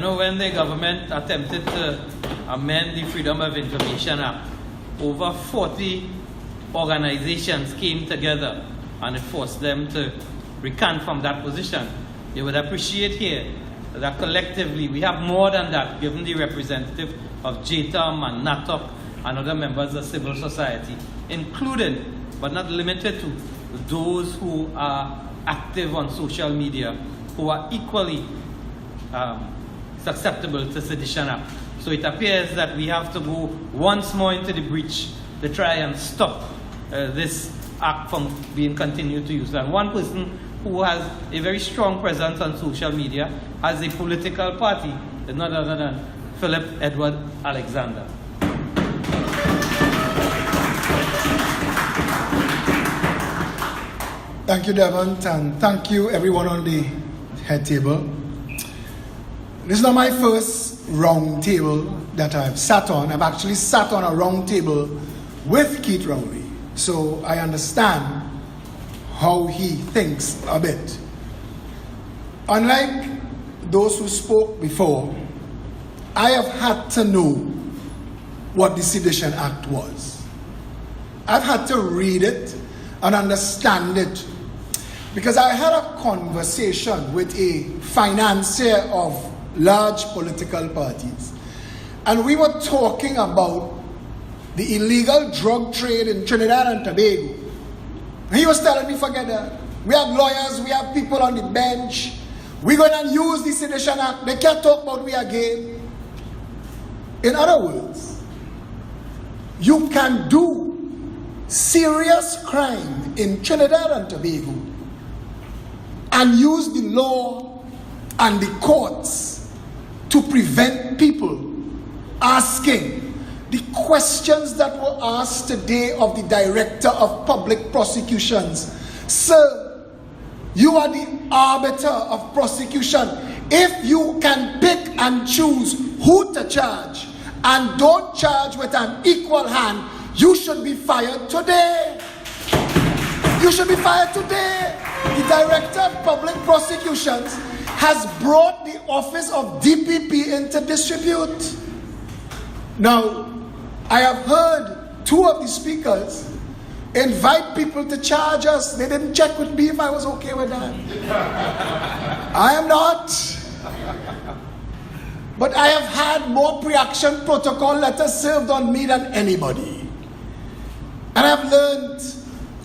know, when the government attempted to amend the Freedom of Information Act, over 40 organizations came together and it forced them to recant from that position. You would appreciate here that collectively we have more than that, given the representative of JTAM and NATOC and other members of civil society, including, but not limited to, those who are active on social media, who are equally susceptible to Sedition Act. So it appears that we have to go once more into the breach to try and stop this act from being continued to use. And one person who has a very strong presence on social media has a political party, none other than Phillip Edward Alexander. Thank you, Devon, and thank you everyone on the head table. This is not my first round table that I've sat on. I've actually sat on a round table with Keith Rowley, so I understand how he thinks a bit. Unlike those who spoke before, I have had to know what the Sedition Act was. I've had to read it and understand it, because I had a conversation with a financier of large political parties, and we were talking about the illegal drug trade in Trinidad and Tobago. He was telling me, forget that. We have lawyers, we have people on the bench. We're going to use the Sedition Act. They can't talk about we again. In other words, you can do serious crime in Trinidad and Tobago and use the law and the courts to prevent people asking the questions that were asked today of the Director of Public Prosecutions. Sir, you are the arbiter of prosecution. If you can pick and choose who to charge and don't charge with an equal hand, you should be fired today. You should be fired today. The Director of Public Prosecutions has brought the office of DPP into disrepute. Now, I have heard two of the speakers invite people to charge us. They didn't check with me if I was okay with that. I am not. But I have had more pre-action protocol letters served on me than anybody. And I've learned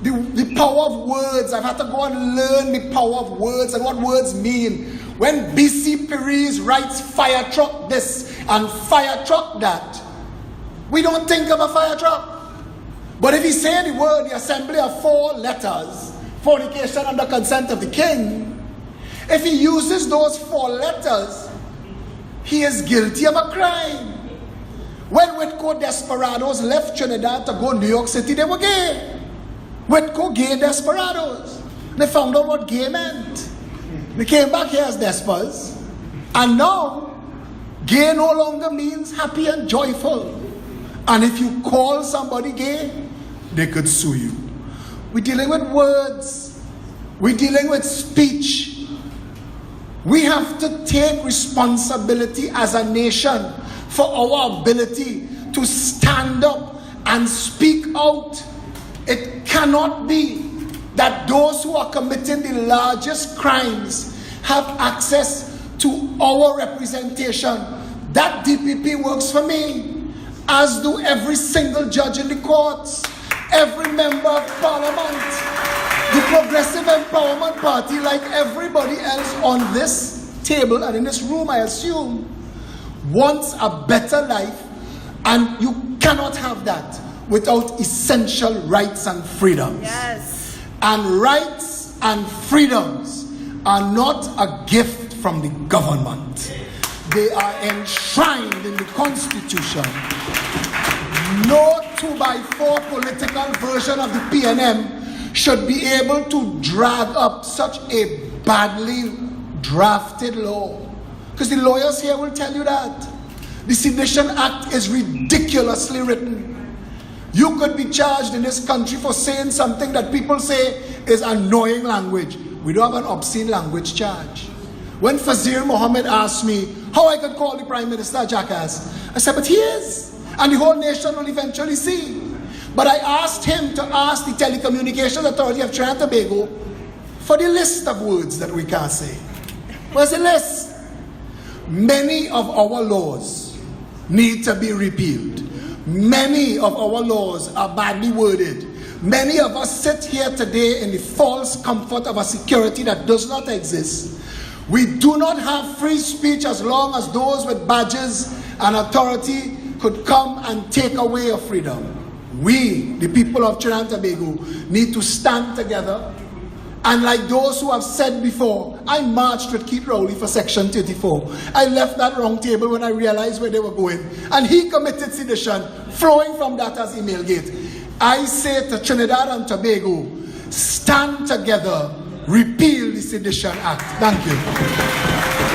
the power of words. I've had to go and learn the power of words and what words mean. When B.C. Perez writes fire truck this and fire truck that, we don't think of a fire truck. But if he say the word, the assembly of 4 letters, fornication under consent of the king, if he uses those 4 letters, he is guilty of a crime. When Whitco desperados left Trinidad to go to New York City, they were gay. Whitco gay desperados. They found out what gay meant. They came back here as despers. And now, gay no longer means happy and joyful. And if you call somebody gay, they could sue you. We're dealing with words. We're dealing with speech. We have to take responsibility as a nation for our ability to stand up and speak out. It cannot be that those who are committing the largest crimes have access to our representation. That DPP works for me, as do every single judge in the courts, every member of parliament, the Progressive Empowerment Party, like everybody else on this table and in this room, I assume, wants a better life, and you cannot have that without essential rights and freedoms. Yes. And rights and freedoms are not a gift from the government. They are enshrined in the Constitution. No 2x4 political version of the PNM should be able to drag up such a badly drafted law. Because the lawyers here will tell you that. The Sedition Act is ridiculously written. You could be charged in this country for saying something that people say is annoying language. We don't have an obscene language charge. When Fazir Mohammed asked me, how I could call the Prime Minister a jackass. I said, but he is. And the whole nation will eventually see. But I asked him to ask the Telecommunications Authority of Trinidad and Tobago for the list of words that we can't say. Where's the list? Many of our laws need to be repealed. Many of our laws are badly worded. Many of us sit here today in the false comfort of a security that does not exist. We do not have free speech as long as those with badges and authority could come and take away your freedom. We, the people of Trinidad and Tobago, need to stand together. And like those who have said before, I marched with Keith Rowley for Section 34. I left that round table when I realized where they were going. And he committed sedition, flowing from that as email gate. I say to Trinidad and Tobago, stand together, repeal the Sedition Act. Thank you.